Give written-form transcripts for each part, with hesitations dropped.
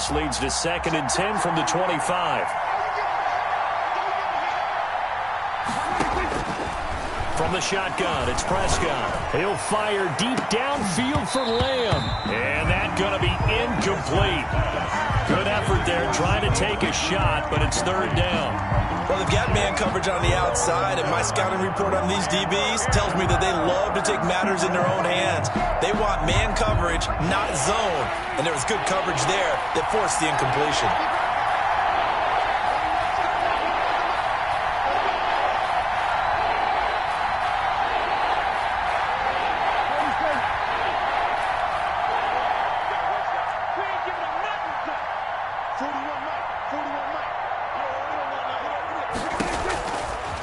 This leads to 2nd and 10 from the 25. From the shotgun, it's Prescott. He'll fire deep downfield for Lamb. And that's going to be incomplete. Good effort there trying to take a shot, but it's 3rd down. Well, they've got man coverage on the outside, and my scouting report on these DBs tells me that they love to take matters in their own hands. They want man coverage, not zone. And there was good coverage there that forced the incompletion.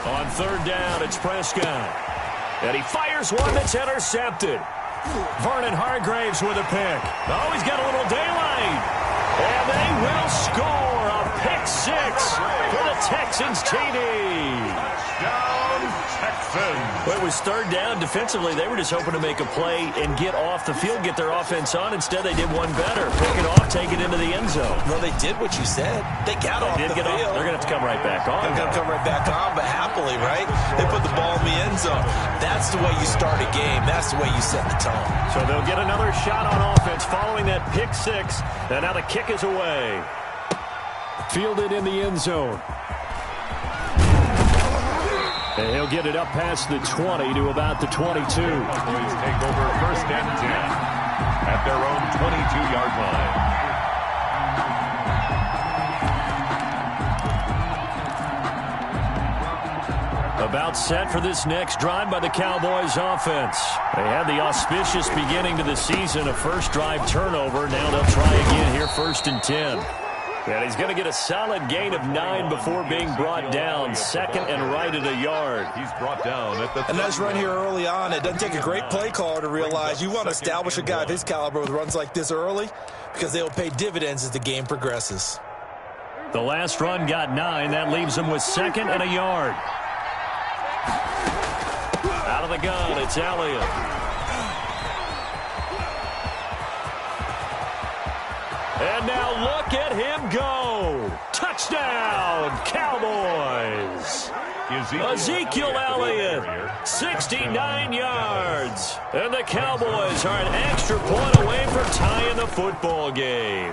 On 3rd down, it's Prescott. And he fires one that's intercepted. Vernon Hargraves with a pick. Oh, he's got a little daylight. And they will score a pick 6 for the Texans TD. Touchdown, Texans. Well, it was 3rd down. Defensively, they were just hoping to make a play and get off the field, get their offense on. Instead, they did one better. Pick it off, take it into the end zone. Well, they did what you said. They got off the field. They're going to have to come right back on. They're going to come right back on, but happily, right? They put the ball in the end zone. That's the way you start a game. That's the way you set the tone. So they'll get another shot on offense following that pick 6. And now the kick is away. Fielded in the end zone. And he'll get it up past the 20 to about the 22. Boys take over 1st and 10 at their own 22-yard line. About set for this next drive by the Cowboys offense. They had the auspicious beginning to the season, a first drive turnover. Now they'll try again here, 1st and 10. And he's going to get a solid gain of 9 before being brought down. 2nd and right at a yard. He's brought down at the a nice run here early on. It doesn't take a great play caller to realize you want to establish a guy of his caliber with runs like this early because they'll pay dividends as the game progresses. The last run got 9. That leaves him with 2nd and a yard. Out of the gun, it's Elliott. And now look at him go. Touchdown, Cowboys. Ezekiel Elliott, 69 yards. And the Cowboys are an extra point away from tying the football game.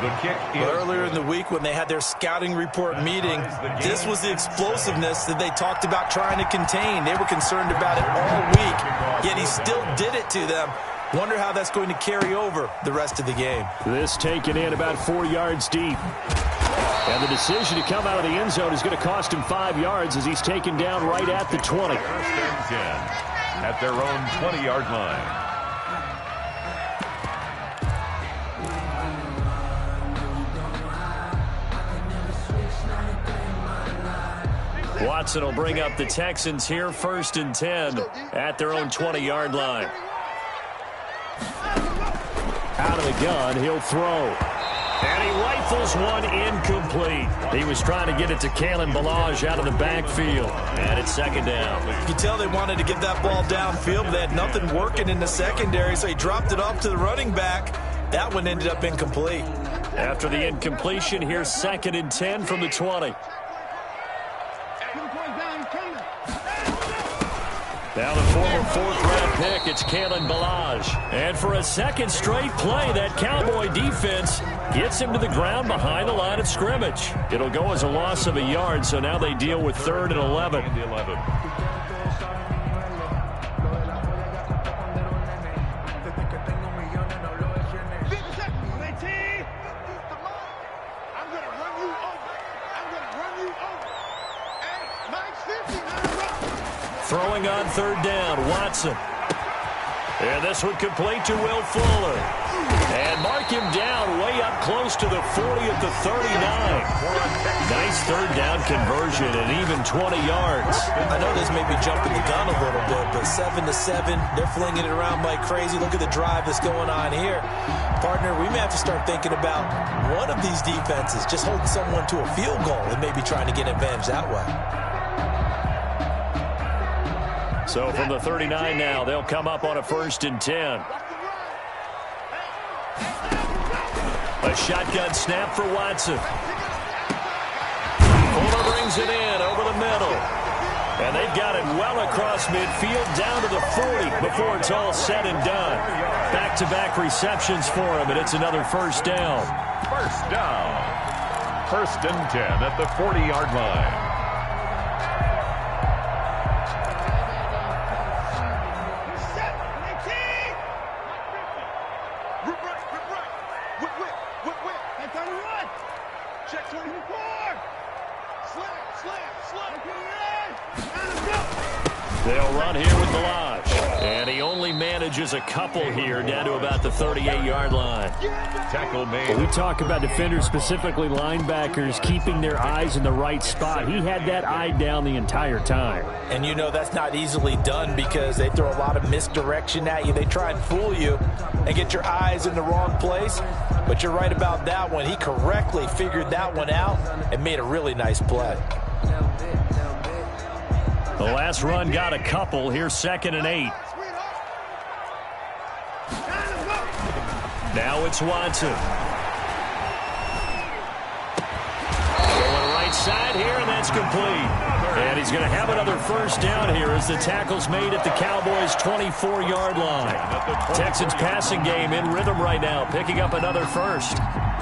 The kick earlier in the week when they had their scouting report meeting, this was the explosiveness that they talked about trying to contain. They were concerned about it all week, yet he still did it to them. Wonder how that's going to carry over the rest of the game. This taken in about 4 yards deep. And the decision to come out of the end zone is going to cost him 5 yards as he's taken down right at the 20. 1st and 10 at their own 20-yard line. Watson will bring up the Texans here, 1st and 10 at their own 20-yard line. Out of the gun, he'll throw. And he rifles one incomplete. He was trying to get it to Kalen Ballage out of the backfield. And it's 2nd down. You can tell they wanted to get that ball downfield, but they had nothing working in the secondary, so he dropped it off to the running back. That one ended up incomplete. After the incompletion, here's 2nd and 10 from the 20. Now the former 4th-round pick, it's Kalen Ballage. And for a 2nd straight play, that Cowboy defense gets him to the ground behind the line of scrimmage. It'll go as a loss of a yard, so now they deal with 3rd and 11. Throwing on 3rd down, Watson. And this one complete to Will Fuller. And mark him down way up close to the 40 at the 39. Nice 3rd down conversion and even 20 yards. I know this may be jumping the gun a little bit, but 7-7, they're flinging it around like crazy. Look at the drive that's going on here. Partner, we may have to start thinking about one of these defenses just holding someone to a field goal and maybe trying to get advantage that way. So from the 39 now, they'll come up on a 1st and 10. A shotgun snap for Watson. Fuller brings it in over the middle. And they've got it well across midfield down to the 40 before it's all said and done. Back-to-back receptions for him, and it's another first down. First down. 1st and 10 at the 40-yard line. They'll run here with Balaj. And he only manages a couple here down to about the 38-yard line. Tackle made. Well, we talk about defenders, specifically linebackers, keeping their eyes in the right spot. He had that eye down the entire time. And you know that's not easily done because they throw a lot of misdirection at you. They try and fool you and get your eyes in the wrong place. But you're right about that one. He correctly figured that one out and made a really nice play. The last run got a couple. Here's 2nd and 8. Now it's Watson. Going right side here, and that's complete. And he's going to have another first down here as the tackle's made at the Cowboys' 24-yard line. Texans passing game in rhythm right now, picking up another first.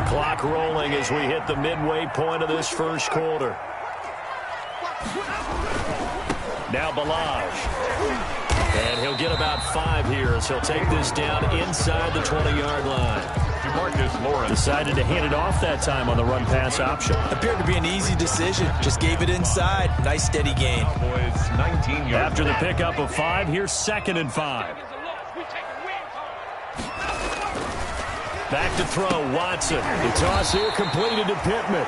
Clock rolling as we hit the midway point of this first quarter. Now Balaj. And he'll get about 5 here as he'll take this down inside the 20-yard line. Decided to hand it off that time on the run-pass option. Appeared to be an easy decision. Just gave it inside. Nice steady gain. After the pickup of 5, here's 2nd and 5. Back to throw, Watson. The toss here completed to Pittman.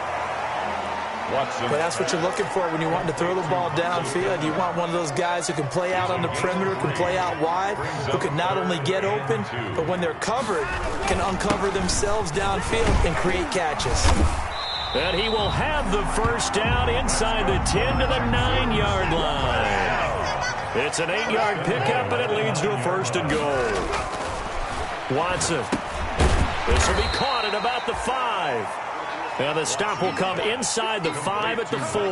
But that's what you're looking for when you want to throw the ball downfield. You want one of those guys who can play out on the perimeter, can play out wide, who can not only get open, but when they're covered, can uncover themselves downfield and create catches. And he will have the first down inside the 10 to the 9-yard line. It's an 8-yard pickup, and it leads to a 1st and goal. Watson. This will be caught at about the 5. And the stop will come inside the 5 at the 4.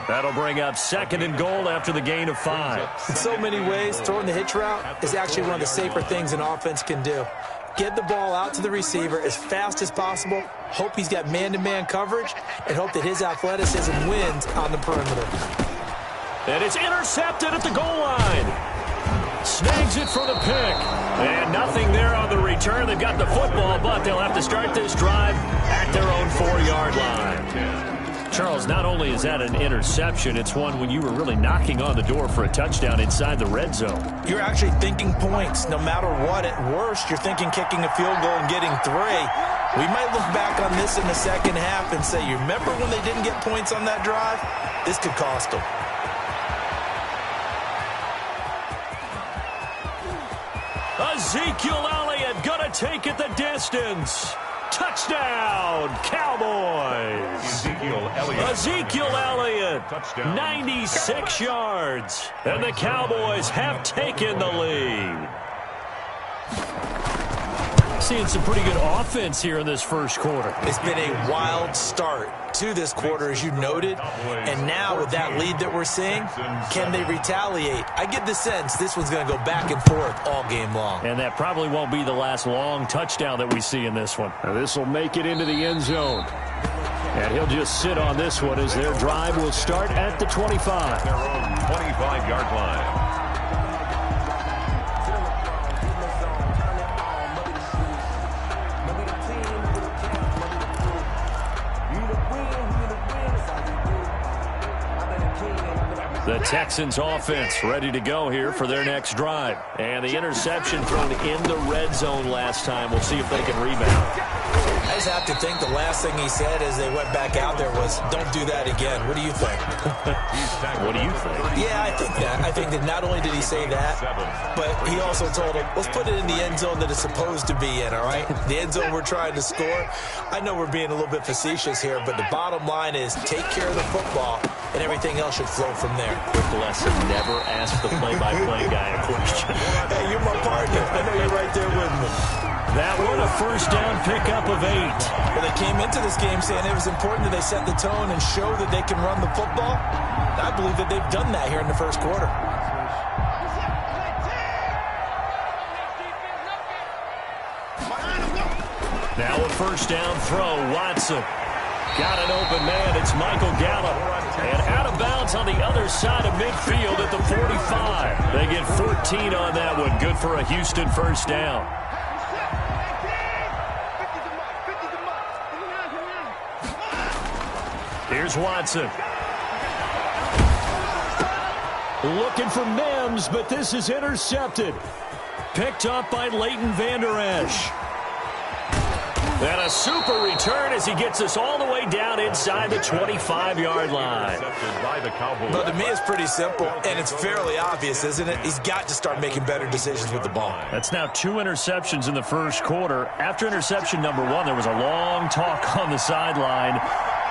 That'll bring up 2nd and goal after the gain of 5. In so many ways, throwing the hitch route is actually one of the safer things an offense can do. Get the ball out to the receiver as fast as possible, hope he's got man-to-man coverage, and hope that his athleticism wins on the perimeter. And it's intercepted at the goal line. Snags it for the pick. And nothing there on the return. They've got the football, but they'll have to start this drive at their own 4-yard line. Charles, not only is that an interception, it's one when you were really knocking on the door for a touchdown inside the red zone. You're actually thinking points. No matter what, at worst, you're thinking kicking a field goal and getting 3. We might look back on this in the second half and say, you remember when they didn't get points on that drive? This could cost them. Ezekiel Elliott gonna take it the distance. Touchdown, Cowboys. Ezekiel Elliott, 96 yards. And the Cowboys have taken the lead. Seeing some pretty good offense here in this first quarter. It's been a wild start to this quarter, as you noted. And now with that lead that we're seeing, can they retaliate? I get the sense this one's going to go back and forth all game long. And that probably won't be the last long touchdown that we see in this one. Now this will make it into the end zone. And he'll just sit on this one as their drive will start at the 25. Their own 25-yard line. The Texans offense ready to go here for their next drive. And the interception thrown in the red zone last time. We'll see if they can rebound. I just have to think the last thing he said as they went back out there was, don't do that again. What do you think? What do you think? Yeah, I think that. I think that not only did he say that, but he also told him, let's put it in the end zone that it's supposed to be in, all right? The end zone we're trying to score. I know we're being a little bit facetious here, but the bottom line is take care of the football, and everything else should flow from there. Quick lesson, never ask the play-by-play guy a question. Hey, you're my partner. I know you're right there with me. That one, a first down pickup of 8. Well, they came into this game saying it was important that they set the tone and show that they can run the football. And I believe that they've done that here in the first quarter. Now a first down throw, Watson. Got an open man, it's Michael Gallup. And out of bounds on the other side of midfield at the 45. They get 14 on that one. Good for a Houston first down. Here's Watson. Looking for Mims, but this is intercepted. Picked up by Leighton Vander Esch. And a super return as he gets us all the way down inside the 25-yard line. But to me, it's pretty simple, and it's fairly obvious, isn't it? He's got to start making better decisions with the ball. That's now 2 interceptions in the first quarter. After interception number 1, there was a long talk on the sideline.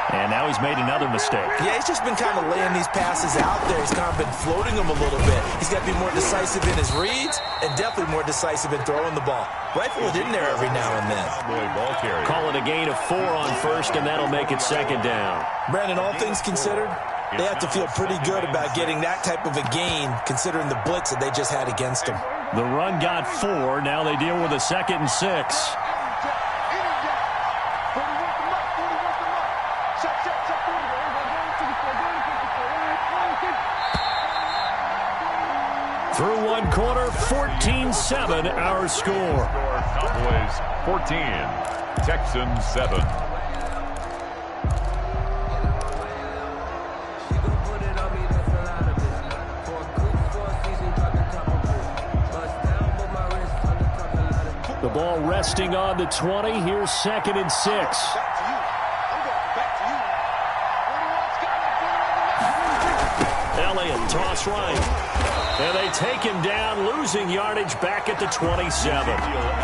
And now he's made another mistake. Yeah, he's just been kind of laying these passes out there. He's kind of been floating them a little bit. He's got to be more decisive in his reads and definitely more decisive in throwing the ball. Rifle it in there every now and then. Call it a gain of 4 on first, and that'll make it second down. Brandon, all things considered, they have to feel pretty good about getting that type of a gain considering the blitz that they just had against them. The run got 4. Now they deal with a 2nd and 6. Through 1 quarter, 14-7 our score. Cowboys 14, Texans 7. The ball resting on the 20. Here's 2nd and 6. Elliott, toss right. And they take him down, losing yardage back at the 27.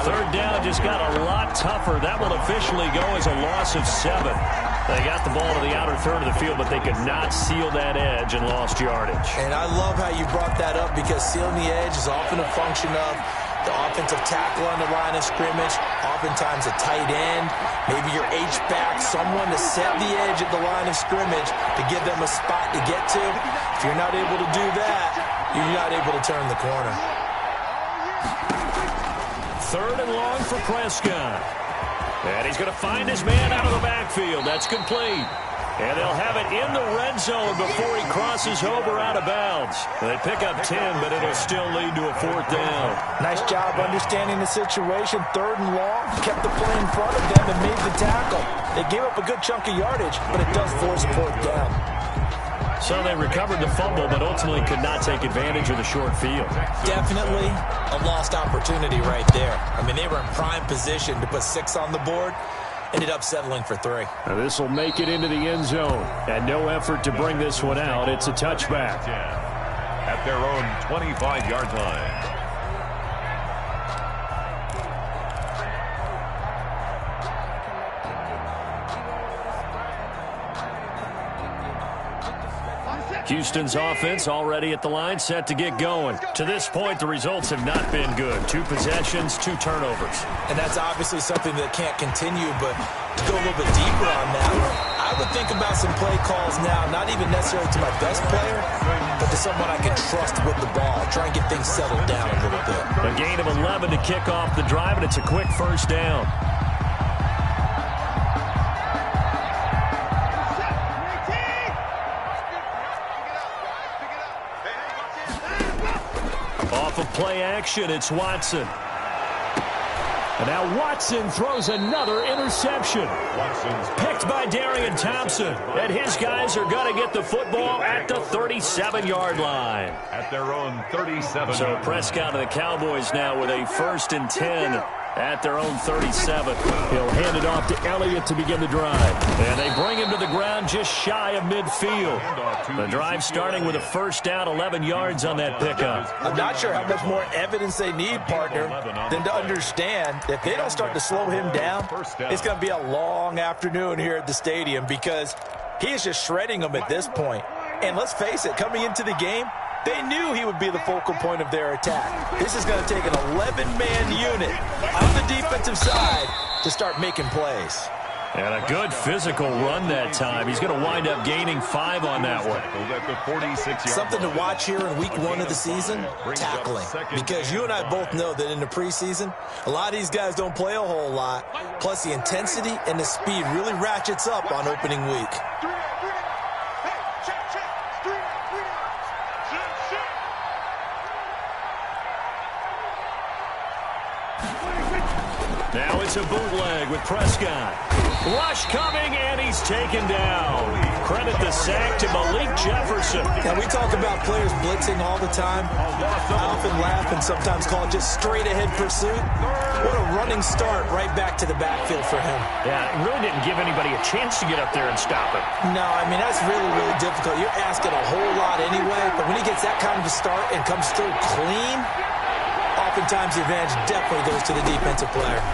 3rd down just got a lot tougher. That will officially go as a loss of 7. They got the ball to the outer third of the field, but they could not seal that edge and lost yardage. And I love how you brought that up because sealing the edge is often a function of the offensive tackle on the line of scrimmage, oftentimes a tight end, maybe your H-back, someone to set the edge at the line of scrimmage to give them a spot to get to. If you're not able to do that, you're not able to turn the corner. 3rd and long for Prescott. And he's going to find his man out of the backfield. That's complete. And they'll have it in the red zone before he crosses over out of bounds. They pick up 10, but it'll still lead to a 4th down. Nice job understanding the situation. 3rd and long, kept the play in front of them and made the tackle. They gave up a good chunk of yardage, but it does force a 4th down. So they recovered the fumble, but ultimately could not take advantage of the short field. Definitely a lost opportunity right there. I mean, they were in prime position to put 6 on the board. Ended up settling for 3. Now this will make it into the end zone. And no effort to bring this one out. It's a touchback. At their own 25-yard line. Houston's offense already at the line, set to get going. To this point, the results have not been good. 2 possessions, 2 turnovers. And that's obviously something that can't continue, but to go a little bit deeper on that, I would think about some play calls now, not even necessarily to my best player, but to someone I can trust with the ball. Try and get things settled down a little bit. A gain of 11 to kick off the drive, and it's a quick first down. Off of play action, it's Watson. And now Watson throws another interception. Picked by Darian Thompson. And his guys are going to get the football at the 37-yard line. At their own 37. So Prescott and the Cowboys now with a 1st and 10 at their own 37. He'll hand it off to Elliott to begin the drive. And they bring him to the ground just shy of midfield. The drive starting with a first down, 11 yards on that pickup. I'm not sure how much more evidence they need, partner, than to understand if they don't start to slow him down, it's going to be a long afternoon here at the stadium because he is just shredding them at this point. And let's face it, coming into the game, They knew he would be the focal point of their attack. This is going to take an 11-man unit on the defensive side to start making plays. And a good physical run that time. He's going to wind up gaining 5 on that one. Something to watch here in week 1 of the season, tackling. Because you and I both know that in the preseason, a lot of these guys don't play a whole lot. Plus the intensity and the speed really ratchets up on opening week. Now it's a bootleg with Prescott. Rush coming, and he's taken down. Credit the sack to Malik Jefferson. Now, we talk about players blitzing all the time. I often laugh and sometimes call it just straight-ahead pursuit. What a running start right back to the backfield for him. Yeah, it really didn't give anybody a chance to get up there and stop him. No, I mean, that's really, really difficult. You're asking a whole lot anyway, but when he gets that kind of a start and comes through clean, oftentimes the advantage definitely goes to the defensive player.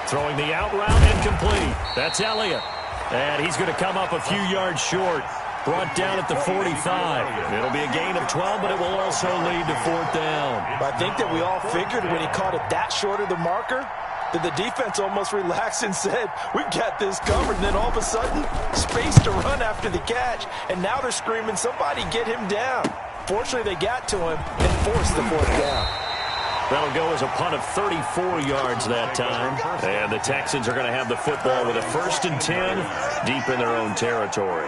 Throwing the out route incomplete. That's Elliott. And he's going to come up a few yards short. Brought down at the 45. It'll be a gain of 12, but it will also lead to 4th down. I think that we all figured when he caught it that short of the marker that the defense almost relaxed and said, we've got this covered. And then all of a sudden, space to run after the catch. And now they're screaming, somebody get him down. Fortunately, they got to him and forced the 4th down. That'll go as a punt of 34 yards that time. And the Texans are going to have the football with a 1st and 10 deep in their own territory.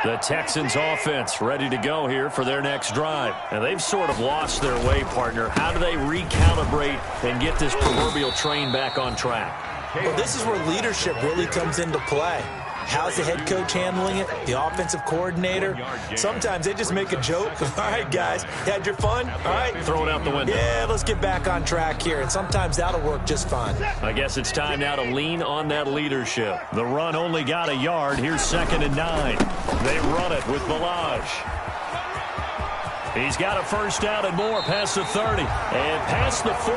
The Texans offense ready to go here for their next drive. And they've sort of lost their way, partner. How do they recalibrate and get this proverbial train back on track? Well, this is where leadership really comes into play. How's the head coach handling it? The offensive coordinator? Sometimes they just make a joke. All right, guys, had your fun? All right. Throw it out the window. Yeah, let's get back on track here. And sometimes that'll work just fine. I guess it's time now to lean on that leadership. The run only got a yard. Here's 2nd and 9. They run it with Balaj. He's got a 1st down and more past the 30. And past the 40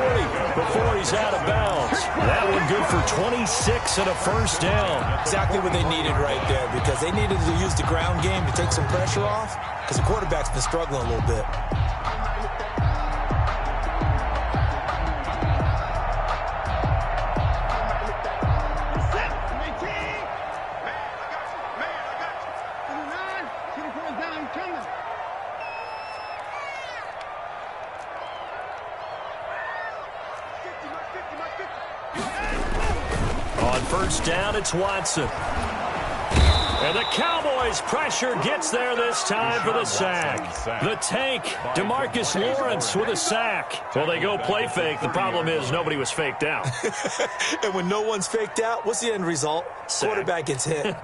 before he's out of bounds. That one good for 26 and a 1st down. Exactly what they needed right there, because they needed to use the ground game to take some pressure off, because the quarterback's been struggling a little bit. On 1st down, it's Watson. And the Cowboys' pressure gets there this time for the sack. The tank, DeMarcus Lawrence with a sack. Well, they go play fake. The problem is nobody was faked out. And when no one's faked out, what's the end result? Sack. Quarterback gets hit.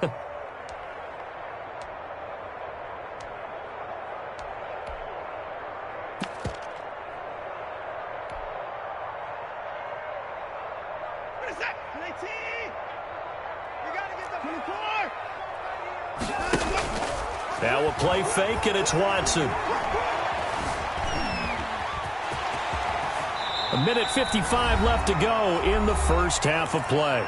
Now we'll play fake, and it's Watson. 1:55 left to go in the 1st half of play.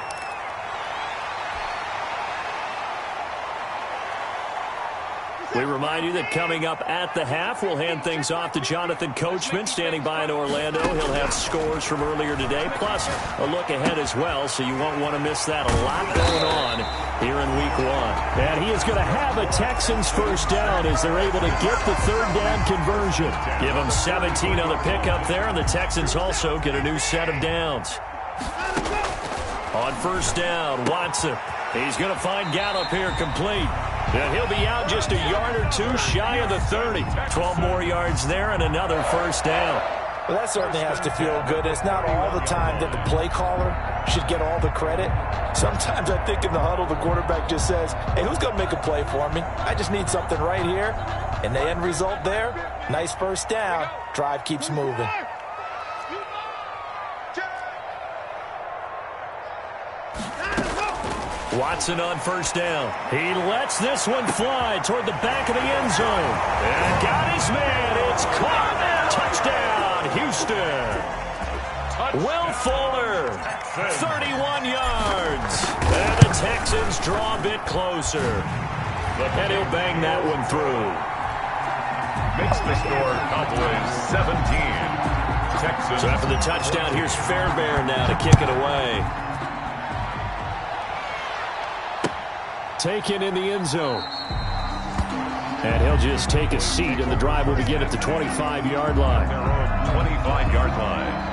We remind you that coming up at the half, we'll hand things off to Jonathan Coachman, standing by in Orlando. He'll have scores from earlier today, plus a look ahead as well, so you won't want to miss that. A lot going on here in week 1. And he is going to have a Texans 1st down as they're able to get the 3rd down conversion. Give them 17 on the pickup there, and the Texans also get a new set of downs. On 1st down, Watson. He's going to find Gallup here complete. And he'll be out just a yard or two shy of the 30. 12 more yards there and another 1st down. Well, that certainly has to feel good. It's not all the time that the play caller should get all the credit. Sometimes I think in the huddle, the quarterback just says, hey, who's going to make a play for me? I just need something right here. And the end result there, nice 1st down. Drive keeps moving. Watson on 1st down. He lets this one fly toward the back of the end zone. And got his man. It's caught. Touchdown, Houston. Will Fuller, 31 yards. And the Texans draw a bit closer. And he'll bang that one through. Makes the score Cowboys 17. Texans. So after the touchdown, here's Fairbairn now to kick it away. Taken in the end zone. And he'll just take a seat, and the drive will begin at the 25-yard line. Their own 25-yard line.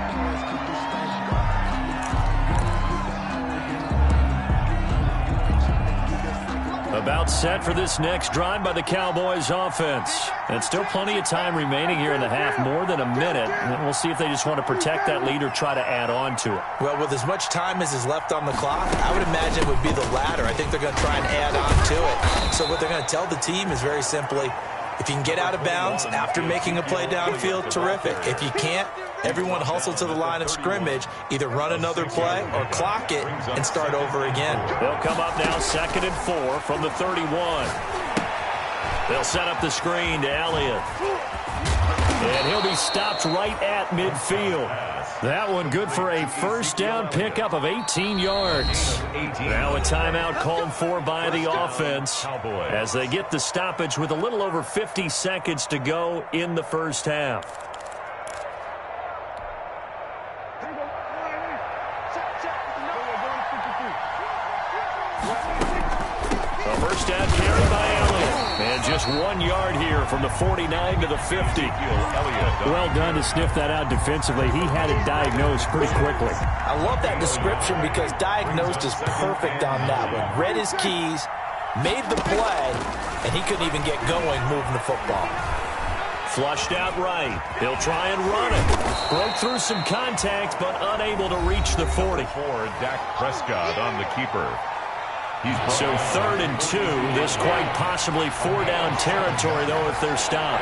About set for this next drive by the Cowboys offense. And still plenty of time remaining here in the half, more than a minute. And we'll see if they just want to protect that lead or try to add on to it. Well, with as much time as is left on the clock, I would imagine it would be the latter. I think they're going to try and add on to it. So what they're going to tell the team is very simply, if you can get out of bounds after making a play downfield, terrific. If you can't, everyone hustle to the line of scrimmage, either run another play or clock it and start over again. They'll come up now 2nd and 4 from the 31. They'll set up the screen to Elliott. And he'll be stopped right at midfield. That one good for a first down pickup of 18 yards. Now a timeout called for by the offense as they get the stoppage with a little over 50 seconds to go in the first half. A first down carry by Elliott. And just 1 yard here from the 49 to the 50. Well done to sniff that out defensively. He had it diagnosed pretty quickly. I love that description because diagnosed is perfect on that one. Read his keys, made the play, and he couldn't even get going moving the football. Flushed out right. He'll try and run it. Broke through some contact, but unable to reach the 40. For Dak Prescott on the keeper. So 3rd and 2. This quite possibly 4-down territory, though, if they're stopped.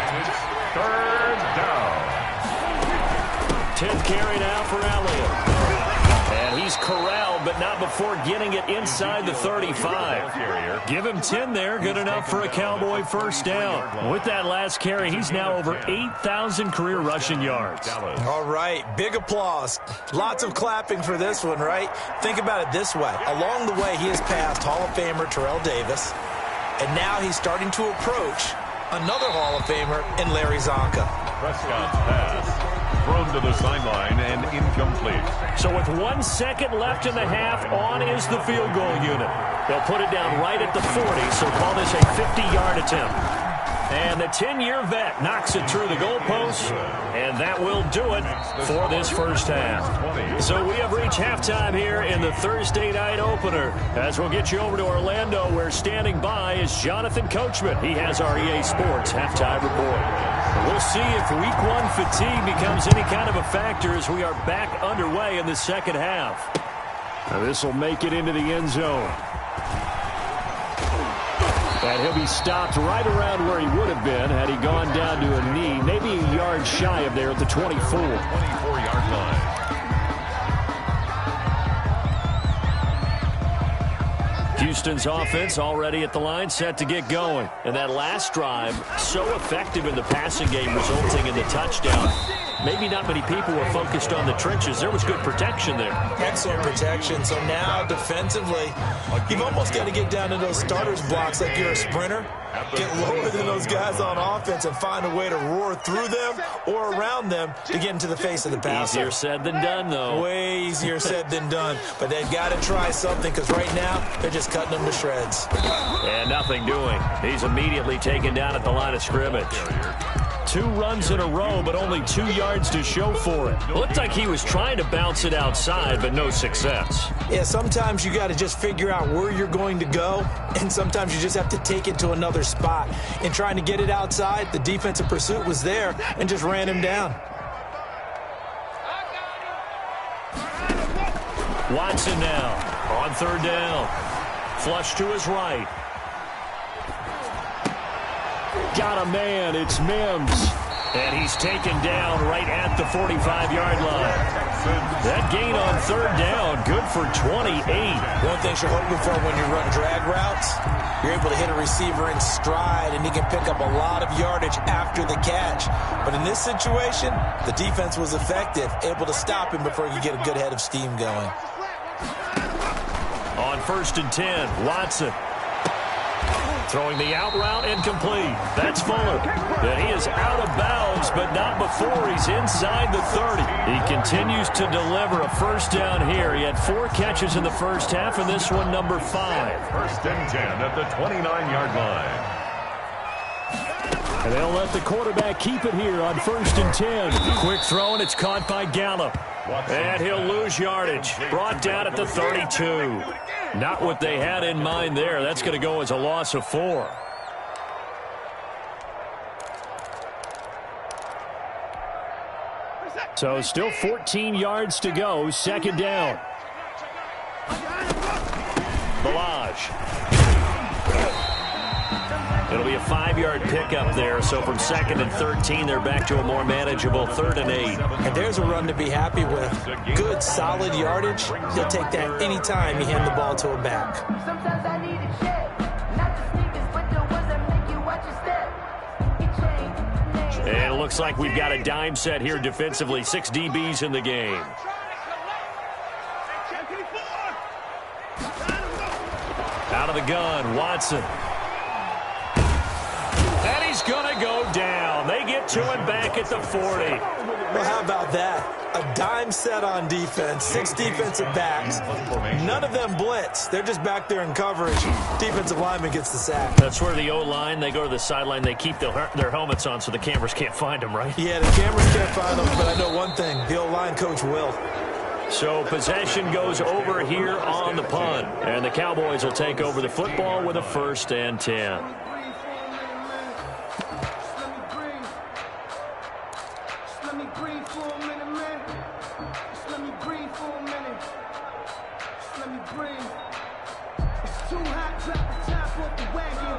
3rd down. 10th carry now for Elliott. And he's corralled, but not before getting it inside the 35. Give him 10 there. Good enough for a Cowboy first down. With that last carry, he's now over 8,000 career rushing yards. All right, big applause. Lots of clapping for this one, right? Think about it this way. Along the way, he has passed Hall of Famer Terrell Davis, and now he's starting to approach another Hall of Famer in Larry Zonka. Prescott's pass. Thrown to the sideline and incomplete. So with 1 second left in the half, on is the field goal unit. They'll put it down right at the 40, so call this a 50-yard attempt. And the 10-year vet knocks it through the goalpost, and that will do it for this first half. So we have reached halftime here in the Thursday night opener. As we'll get you over to Orlando, where standing by is Jonathan Coachman. He has our EA Sports halftime report. We'll see if Week 1 fatigue becomes any kind of a factor as we are back underway in the second half. Now this will make it into the end zone. And he'll be stopped right around where he would have been had he gone down to a knee, maybe a yard shy of there at the 24. 24-yard line. Houston's offense already at the line, set to get going. And that last drive, so effective in the passing game, resulting in the touchdown. Maybe not many people were focused on the trenches. There was good protection there. Excellent protection. So now, defensively, you've almost got to get down to those starters blocks like you're a sprinter. Get lower than those guys on offense and find a way to roar through them or around them to get into the face of the passer. Easier said than done, though. Way easier said than done. But they've got to try something because right now they're just cutting them to shreds. And nothing doing. He's immediately taken down at the line of scrimmage. 2 runs in a row, but only 2 yards to show for it. Looked like he was trying to bounce it outside, but no success. Yeah, sometimes you got to just figure out where you're going to go, and sometimes you just have to take it to another spot. In trying to get it outside, the defensive pursuit was there and just ran him down. Watson now on 3rd down. Flush to his right. Got a man, it's Mims. And he's taken down right at the 45-yard line. That gain on third down, good for 28. One thing you're hoping for when you run drag routes, you're able to hit a receiver in stride, and he can pick up a lot of yardage after the catch. But in this situation, the defense was effective, able to stop him before he could get a good head of steam going. On 1st and 10, Watson. Throwing the out route, incomplete. That's Fuller. And he is out of bounds, but not before he's inside the 30. He continues to deliver a first down here. He had 4 catches in the first half, and this one number 5. 1st and 10 at the 29-yard line. And they'll let the quarterback keep it here on 1st and 10. Quick throw, and it's caught by Gallup. And he'll lose yardage. Brought down at the 32. Not what they had in mind there. That's going to go as a loss of 4. So still 14 yards to go. 2nd down. Balaj. It'll be a 5-yard pickup there. So from 2nd and 13, they're back to a more manageable 3rd and 8. And there's a run to be happy with. Good, solid yardage. He'll take that any time you hand the ball to a back. Sometimes I need a check. Not the sneakers, but the ones that make you watch your step. And it looks like we've got a dime set here defensively. 6 DBs in the game. Out of the gun, Watson. And he's going to go down. They get to him back at the 40. Well, how about that? A dime set on defense, 6 defensive backs. None of them blitz. They're just back there in coverage. Defensive lineman gets the sack. That's where the O-line, they go to the sideline, they keep their helmets on so the cameras can't find them, right? Yeah, the cameras can't find them, but I know one thing. The O-line coach will. So possession goes over here on the punt. And the Cowboys will take over the football with a 1st and 10.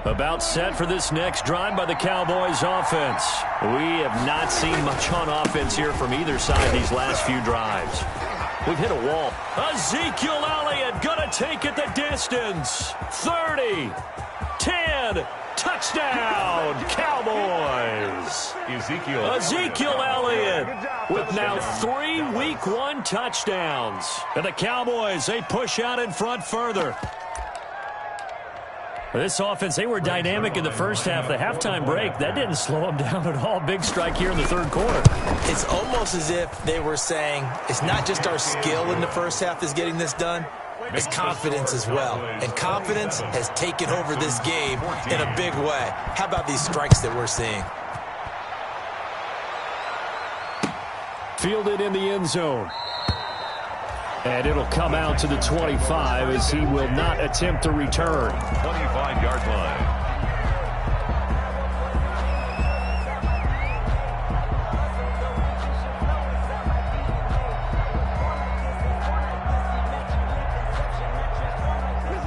About set for this next drive by the Cowboys offense. We have not seen much on offense here from either side these last few drives. We've hit a wall. Ezekiel Elliott gonna take it the distance. 30, 10, touchdown, Cowboys. Ezekiel Elliott with now 3 Week 1 touchdowns. And the Cowboys, they push out in front further. This offense, they were dynamic in the first half. The halftime break, that didn't slow them down at all. Big strike here in the 3rd quarter. It's almost as if they were saying, it's not just our skill in the first half that's getting this done, it's confidence as well. And confidence has taken over this game in a big way. How about these strikes that we're seeing? Fielded in the end zone. And it'll come out to the 25 as he will not attempt to return. 25-yard line.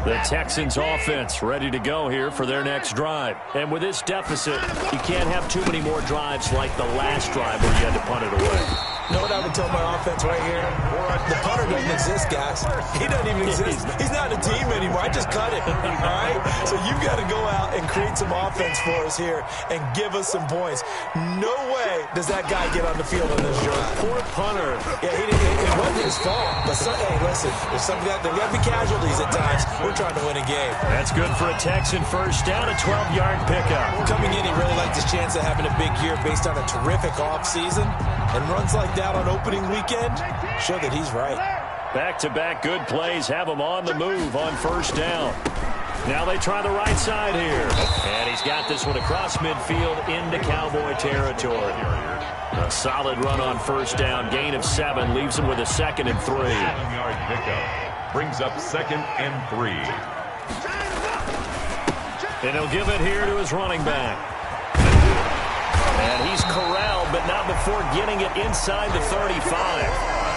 The Texans offense ready to go here for their next drive. And with this deficit, you can't have too many more drives like the last drive where you had to punt it away. You know what I would tell my offense right here? The punter doesn't exist, guys. He doesn't even exist. He's not a team anymore. I just cut him, all right? So you've got to go out and create some offense for us here and give us some points. No way does that guy get on the field on this drive. Poor punter. Yeah, it wasn't his fault. But, hey, listen, there's got to be casualties at times. We're trying to win a game. That's good for a Texan first down, a 12-yard pickup. Coming in, he really liked his chance of having a big year based on a terrific offseason. And runs like that on opening weekend show that he's right. Back-to-back good plays have him on the move on first down. Now they try the right side here. And he's got this one across midfield into Cowboy territory. A solid run on first down. Gain of 7 leaves him with a 2nd and 3. 7-yard pickup brings up 2nd and 3. And he'll give it here to his running back. And he's corralled, but not before getting it inside the 35.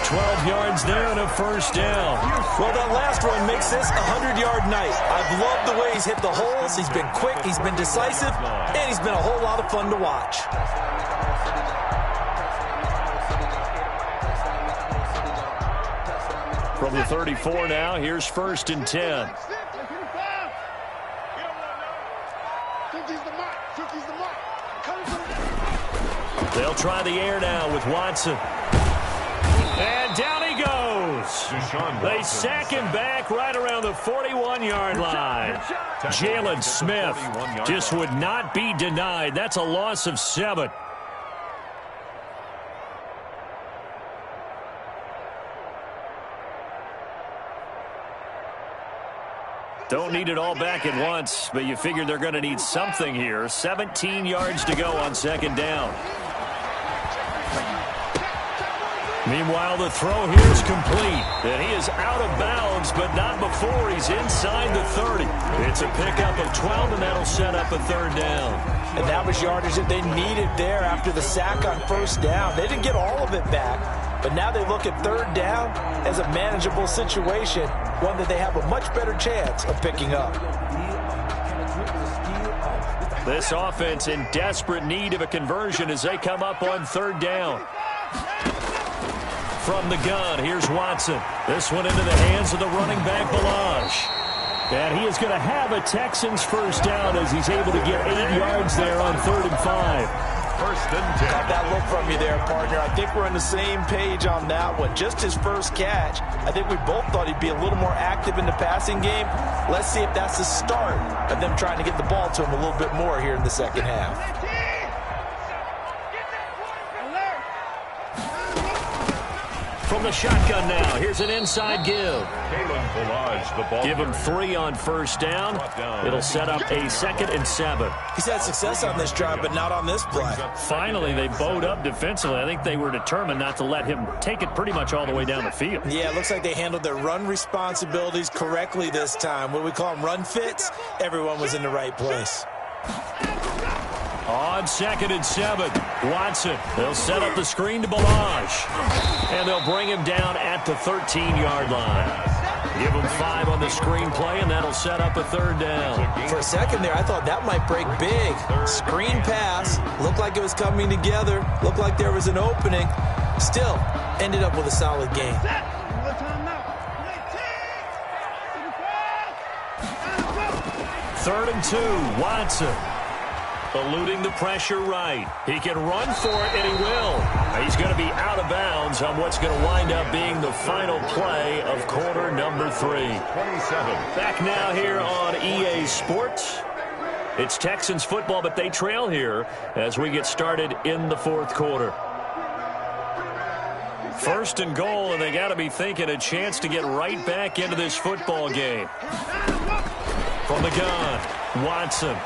12 yards there and a first down. Well, that last run makes this a 100-yard night. I've loved the way he's hit the holes. He's been quick, he's been decisive, and he's been a whole lot of fun to watch. From the 34 now, here's 1st and 10. They'll try the air now with Watson. And down he goes. They sack him back right around the 41-yard line. Jalen Smith just would not be denied. That's a loss of 7. Don't need it all back at once, but you figure they're going to need something here. 17 yards to go on 2nd down. Meanwhile, the throw here is complete. And he is out of bounds, but not before he's inside the 30. It's a pickup of 12, and that'll set up a 3rd down. And that was yardage that they needed there after the sack on 1st down. They didn't get all of it back, but now they look at 3rd down as a manageable situation, one that they have a much better chance of picking up. This offense in desperate need of a conversion as they come up on 3rd down. From the gun, here's Watson. This one into the hands of the running back, Balaj. And he is going to have a Texans 1st down as he's able to get 8 yards there on 3rd and 5. 1st and 10. Got that look from you there, partner. I think we're on the same page on that one. Just his first catch. I think we both thought he'd be a little more active in the passing game. Let's see if that's the start of them trying to get the ball to him a little bit more here in the 2nd half. From the shotgun now, here's an inside give. Give him 3 on 1st down. It'll set up a 2nd and 7. He's had success on this drive, but not on this play. Finally, they bowed up defensively. I think they were determined not to let him take it pretty much all the way down the field. Yeah, it looks like they handled their run responsibilities correctly this time. What we call them run fits, everyone was in the right place. On 2nd and 7, Watson. They'll set up the screen to Balaj. And they'll bring him down at the 13-yard line. Give him 5 on the screen play, and that'll set up a 3rd down. For a second there, I thought that might break big. Screen pass. Looked like it was coming together. Looked like there was an opening. Still, ended up with a solid game. 3rd and 2, Watson. Eluding the pressure right. He can run for it, and he will. He's going to be out of bounds on what's going to wind up being the final play of quarter number 3. 27. Back now here on EA Sports. It's Texans football, but they trail here as we get started in the 4th quarter. 1st and goal, and they got to be thinking a chance to get right back into this football game. From the gun, Watson.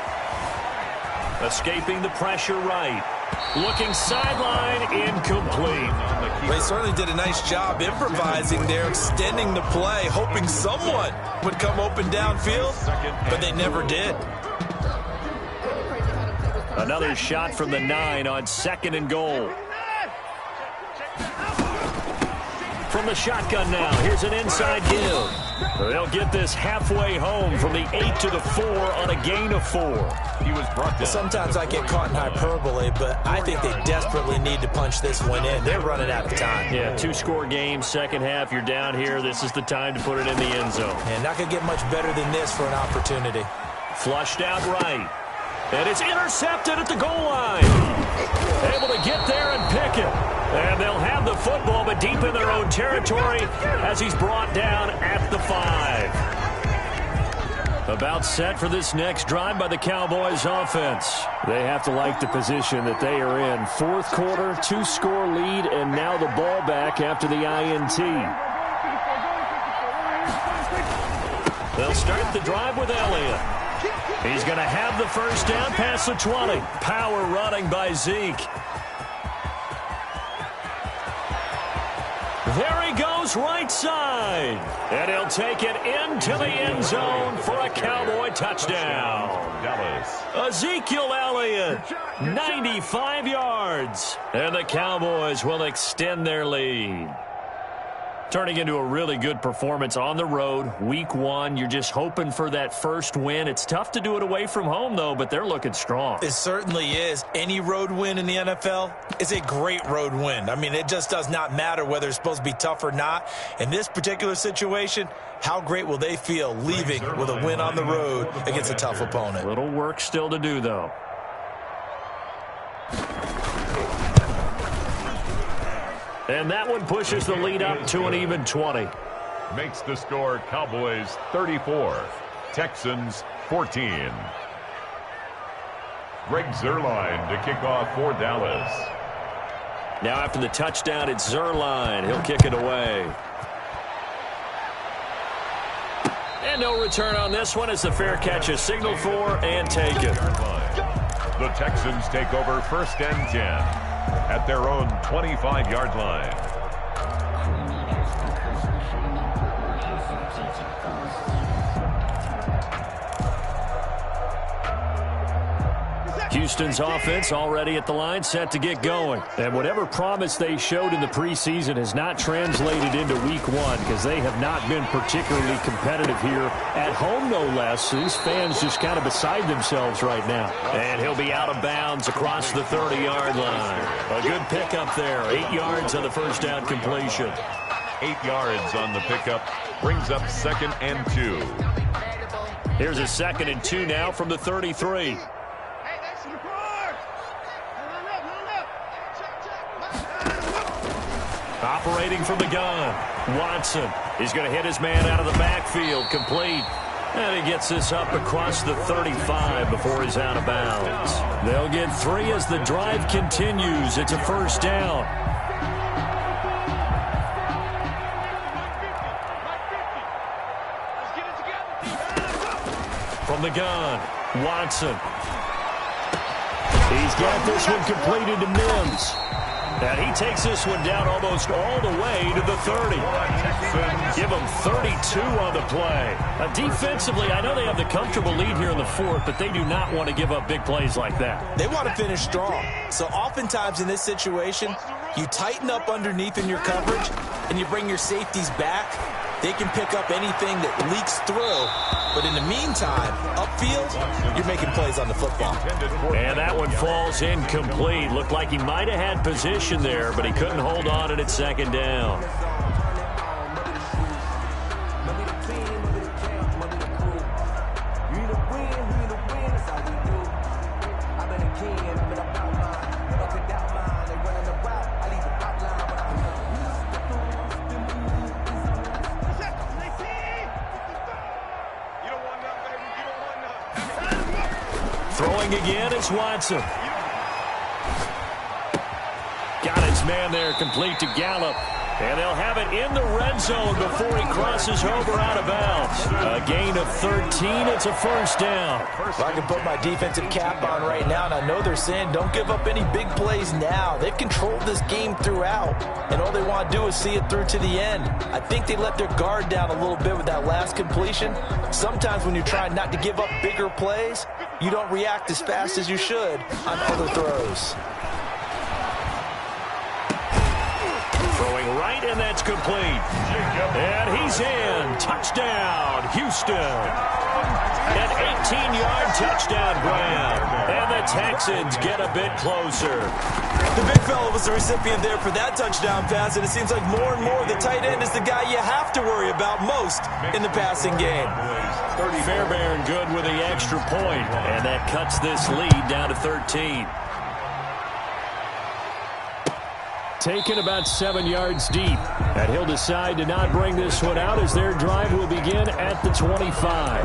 Escaping the pressure right. Looking sideline, incomplete. They certainly did a nice job improvising there, extending the play, hoping someone would come open downfield, but they never did. Another shot from the 9 on 2nd and goal. From the shotgun now, here's an inside give. They'll get this halfway home from the 8 to the 4 on a gain of 4. He was brought down. Sometimes I get caught in hyperbole, but I think they desperately need to punch this one in. They're running out of time. Yeah, 2-score game, 2nd half. You're down here. This is the time to put it in the end zone. And not going to get much better than this for an opportunity. Flushed out right. And it's intercepted at the goal line. Able to get there and pick it. And they'll have the football, but deep in their own territory as he's brought down at the 5. About set for this next drive by the Cowboys offense. They have to like the position that they are in. 4th quarter, 2-score lead, and now the ball back after the INT. They'll start the drive with Elliott. He's going to have the 1st down past the 20. Power running by Zeke. There he goes right side. And he'll take it into the end zone for a Cowboy touchdown. Ezekiel Elliott, 95 yards. And the Cowboys will extend their lead. Turning into a really good performance on the road, week one. You're just hoping for that first win. It's tough to do it away from home, though, but they're looking strong. It certainly is. Any road win in the NFL is a great road win. I mean, it just does not matter whether it's supposed to be tough or not. In this particular situation, how great will they feel leaving with a win on the road against a tough opponent? Little work still to do, though. And that one pushes the lead up to an even 20. Makes the score Cowboys 34, Texans 14. Greg Zuerlein to kick off for Dallas. Now after the touchdown, it's Zuerlein. He'll kick it away. And no return on this one as the fair catch is signaled for and taken. The Texans take over first and 10. At their own 25-yard line. Houston's offense already at the line, set to get going. And whatever promise they showed in the preseason has not translated into week one because they have not been particularly competitive here at home, no less. So these fans just kind of beside themselves right now. And he'll be out of bounds across the 30-yard line. A good pickup there. 8 yards on the first down completion. 8 yards on the pickup. Brings up 2nd and 2. Here's a 2nd and 2 now from the 33. Operating from the gun, Watson. He's going to hit his man out of the backfield, complete. And he gets this up across the 35 before he's out of bounds. They'll get 3 as the drive continues. It's a first down. From the gun, Watson. He's got this one completed to Mims. And he takes this one down almost all the way to the 30. Give him 32 on the play. Defensively, I know they have the comfortable lead here in the fourth, but they do not want to give up big plays like that. They want to finish strong. So oftentimes in this situation, you tighten up underneath in your coverage, and you bring your safeties back. They can pick up anything that leaks through. But in the meantime, upfield, you're making plays on the football. And that one falls incomplete. Looked like he might have had position there, but he couldn't hold on and it's 2nd down. Throwing again, it's Watson. Got his man there, complete to Gallup. And they'll have it in the red zone before he crosses over out of bounds. A gain of 13, it's a first down. Well, I can put my defensive cap on right now, and I know they're saying don't give up any big plays now. They've controlled this game throughout, and all they want to do is see it through to the end. I think they let their guard down a little bit with that last completion. Sometimes when you're trying not to give up bigger plays, you don't react as fast as you should on other throws. Throwing right, and that's complete. And he's in. Touchdown, Houston. An 18-yard touchdown grab. And the Texans get a bit closer. The big fella was the recipient there for that touchdown pass, and it seems like more and more the tight end is the guy you have to worry about most in the passing game. Fairbairn good with the extra point, and that cuts this lead down to 13. Taken about 7 yards deep, and he'll decide to not bring this one out as their drive will begin at the 25.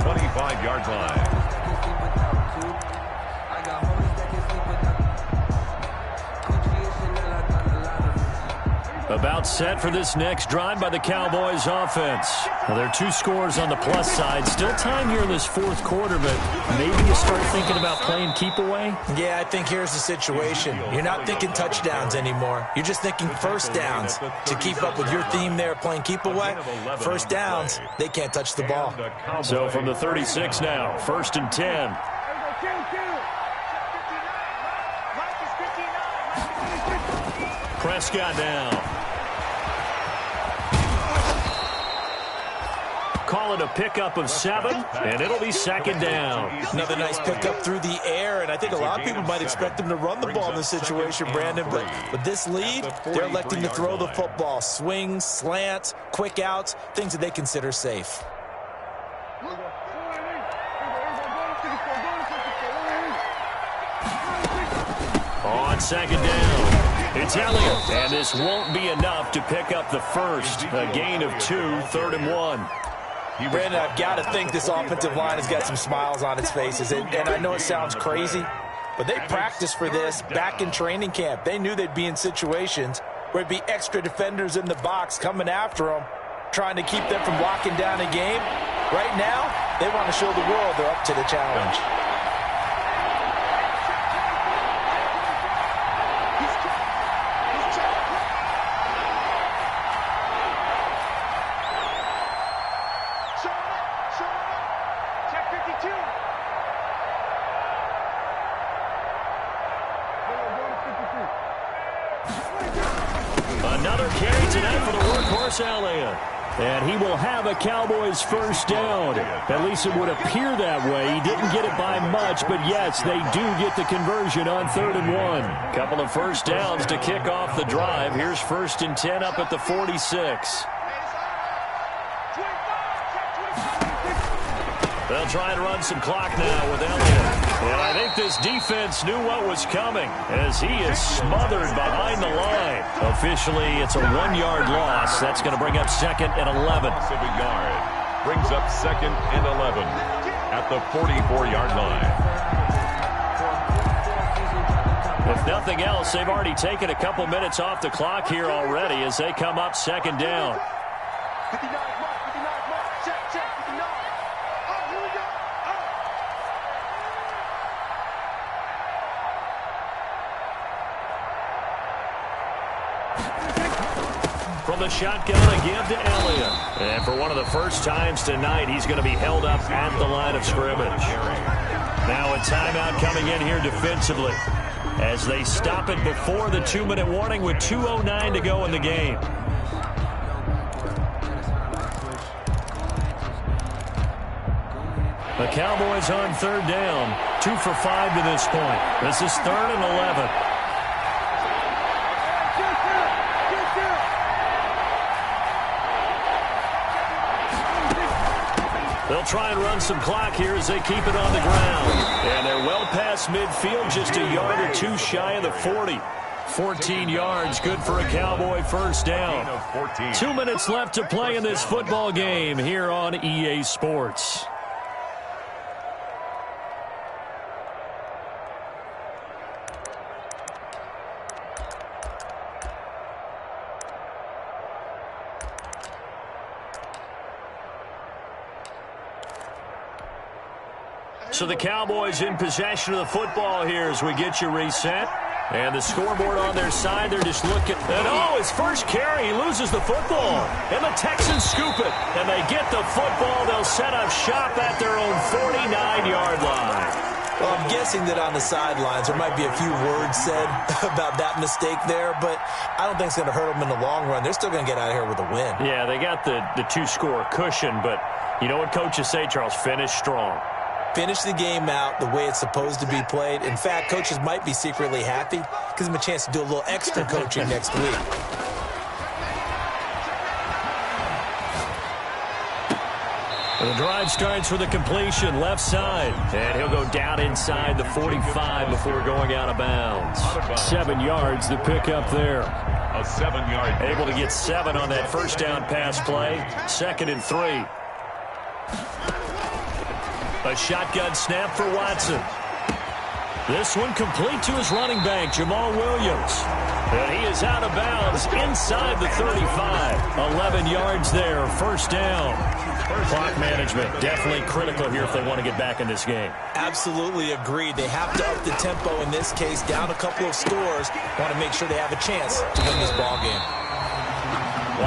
25-yard line. About set for this next drive by the Cowboys offense. Well, there are 2 scores on the plus side. Still time here in this fourth quarter, but maybe you start thinking about playing keep away? Yeah, I think here's the situation. You're not thinking touchdowns anymore. You're just thinking first downs. To keep up with your theme there, playing keep away, first downs, they can't touch the ball. So from the 36 now, 1st and 10. Prescott now. call it a pickup of 7, and it'll be second down. Another nice pickup through the air, and I think a lot of people might expect him to run the ball in this situation, Brandon, but with this lead, they're electing to throw the football. Swings, slants, quick outs, things that they consider safe. On second down, it's Elliott, and this won't be enough to pick up the first. A gain of 2, 3rd and 1. Brandon, I've got to think this offensive line has got some smiles on its faces, and I know it sounds crazy, but they practiced for this back in training camp. They knew they'd be in situations where it'd be extra defenders in the box coming after them, trying to keep them from locking down a game. Right now, they want to show the world they're up to the challenge. Another carry tonight for the workhorse Elliott. And he will have a Cowboys first down. At least it would appear that way. He didn't get it by much, but yes, they do get the conversion on 3rd and 1. Couple of first downs to kick off the drive. Here's 1st and 10 up at the 46. They'll try and run some clock now with Elliott. And I think this defense knew what was coming as he is smothered behind the line. Officially, it's a 1-yard loss. That's going to bring up 2nd and 11. Loss of a yard. Brings up 2nd and 11 at the 44-yard line. If nothing else, they've already taken a couple minutes off the clock here already as they come up 2nd down. 59, check, 59. Up, here we go, From the shotgun, a give to Elliott. And for one of the first times tonight, he's going to be held up at the line of scrimmage. Now a timeout coming in here defensively as they stop it before the 2-minute warning with 2:09 to go in the game. The Cowboys on 3rd down, 2 for 5 to this point. This is 3rd and 11. They'll try and run some clock here as they keep it on the ground. And they're well past midfield, just a yard or 2 shy of the 40. 14 yards, good for a Cowboy first down. 2 minutes left to play in this football game here on EA Sports. So the Cowboys in possession of the football here as we get you reset. And the scoreboard on their side, they're just looking. And oh, his first carry, he loses the football. And the Texans scoop it. And they get the football. They'll set up shop at their own 49-yard line. Well, I'm guessing that on the sidelines there might be a few words said about that mistake there, but I don't think it's going to hurt them in the long run. They're still going to get out of here with a win. Yeah, they got the 2-score cushion, but you know what coaches say, Charles? Finish strong. Finish the game out the way it's supposed to be played. In fact, coaches might be secretly happy. Gives them a chance to do a little extra coaching next week. The drive starts with a completion left side. And he'll go down inside the 45 before going out of bounds. 7 yards the pick up there. A 7-yard. Able to get 7 on that first down pass play. 2nd and 3. A shotgun snap for Watson. This one complete to his running back, Jamal Williams. And he is out of bounds inside the 35. 11 yards there, first down. Clock management definitely critical here if they want to get back in this game. Absolutely agreed. They have to up the tempo in this case, down a couple of scores. Want to make sure they have a chance to win this ball game.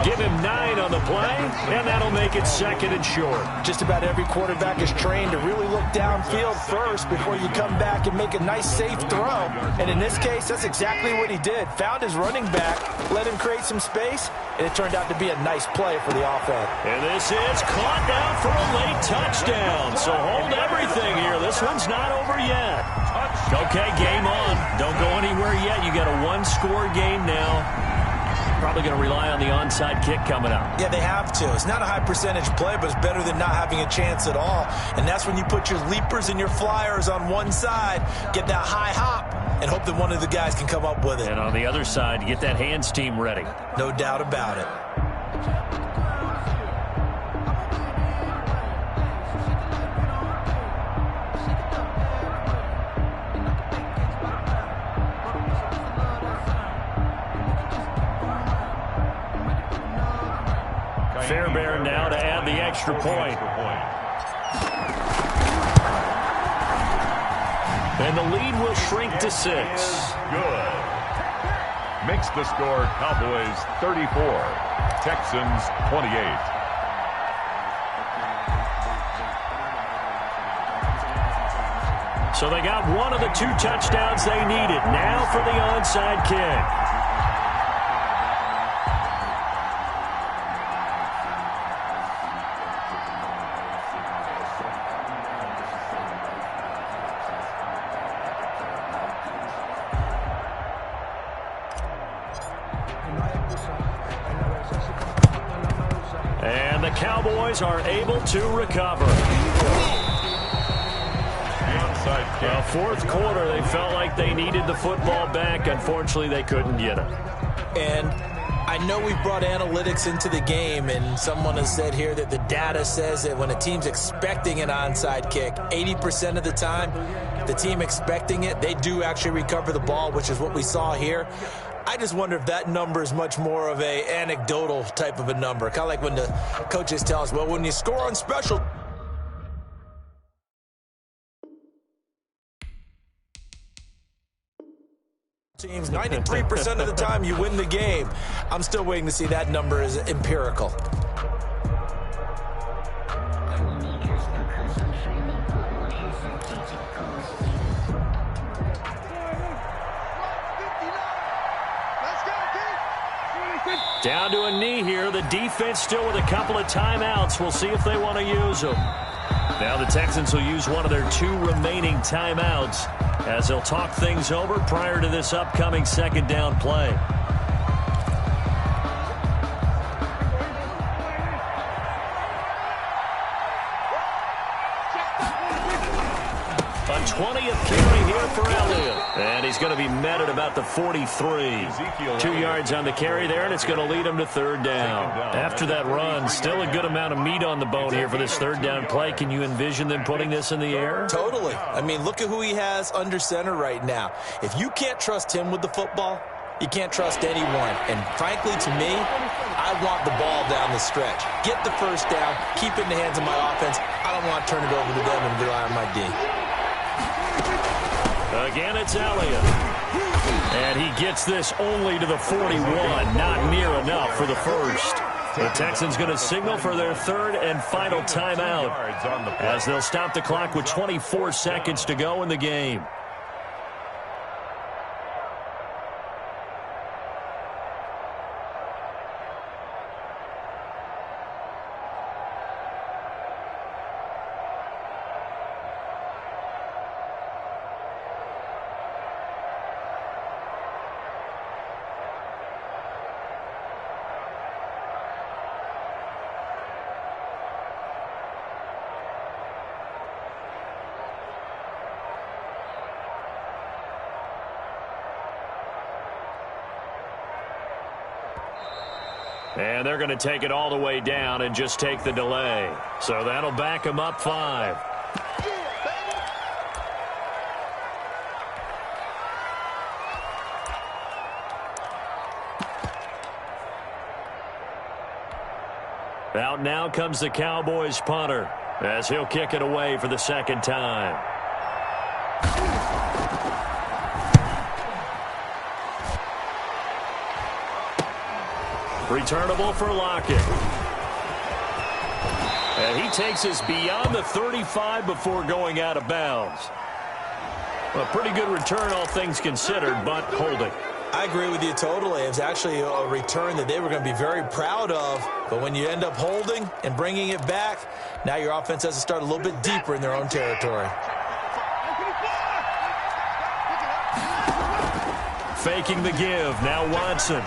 Give him 9 on the play, and that'll make it 2nd and short. Just about every quarterback is trained to really look downfield first before you come back and make a nice, safe throw. And in this case, that's exactly what he did. Found his running back, let him create some space, and it turned out to be a nice play for the offense. And this is caught down for a late touchdown. So hold everything here. This one's not over yet. Okay, game on. Don't go anywhere yet. You got a 1-score game now. Probably going to rely on the onside kick coming up. Yeah, they have to. It's not a high percentage play, but it's better than not having a chance at all. And that's when you put your leapers and your flyers on one side, get that high hop, and hope that one of the guys can come up with it. And on the other side, get that hands team ready. No doubt about it. Fairbairn now to add the extra point. And the lead will shrink to 6. Good. Makes the score Cowboys 34, Texans 28. So they got one of the 2 touchdowns they needed. Now for the onside kick. And the Cowboys are able to recover. Well, fourth quarter, they felt like they needed the football back. Unfortunately, they couldn't get it. And I know we've brought analytics into the game, and someone has said here that the data says that when a team's expecting an onside kick, 80% of the time, the team expecting it, they do actually recover the ball, which is what we saw here. I just wonder if that number is much more of a anecdotal type of a number. Kind of like when the coaches tell us, well, when you score on special teams, 93% of the time you win the game. I'm still waiting to see that number is empirical. Down to a knee here. The defense still with a couple of timeouts. We'll see if they want to use them. Now the Texans will use one of their 2 remaining timeouts as they'll talk things over prior to this upcoming 2nd down play. A 20th carry here for Elliott. And he's going to be met at about the 43. 2 yards on the carry there, and it's going to lead him to 3rd down. After that run, still a good amount of meat on the bone here for this 3rd down play. Can you envision them putting this in the air? Totally. I mean, look at who he has under center right now. If you can't trust him with the football, you can't trust anyone. And frankly, to me, I want the ball down the stretch. Get the 1st down, keep it in the hands of my offense. I don't want to turn it over to them and rely on my D. Again, it's Elliott. And he gets this only to the 41. Not near enough for the 1st. The Texans going to signal for their 3rd and final timeout as they'll stop the clock with 24 seconds to go in the game. And they're going to take it all the way down and just take the delay. So that'll back them up 5. Out now comes the Cowboys punter as he'll kick it away for the 2nd time. Returnable for Lockett. And he takes us beyond the 35 before going out of bounds. A pretty good return, all things considered, but holding. I agree with you totally. It was actually a return that they were going to be very proud of. But when you end up holding and bringing it back, now your offense has to start a little bit deeper in their own territory. Faking the give. Now Watson.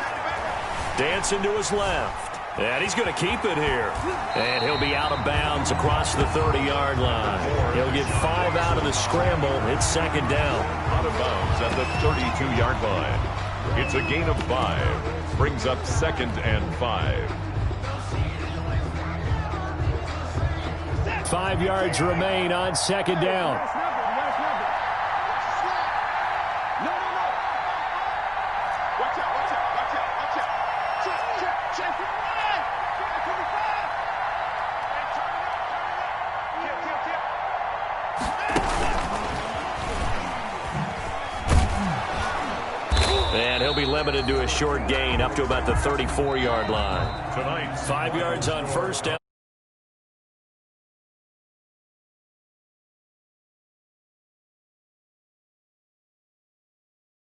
Dancing to his left. And he's going to keep it here. And he'll be out of bounds across the 30-yard line. He'll get 5 out of the scramble. It's second down. Out of bounds at the 32-yard line. It's a gain of 5. Brings up 2nd and 5. 5 yards remain on second down. And he'll be limited to a short gain up to about the 34-yard line. Tonight, 5 yards on first down.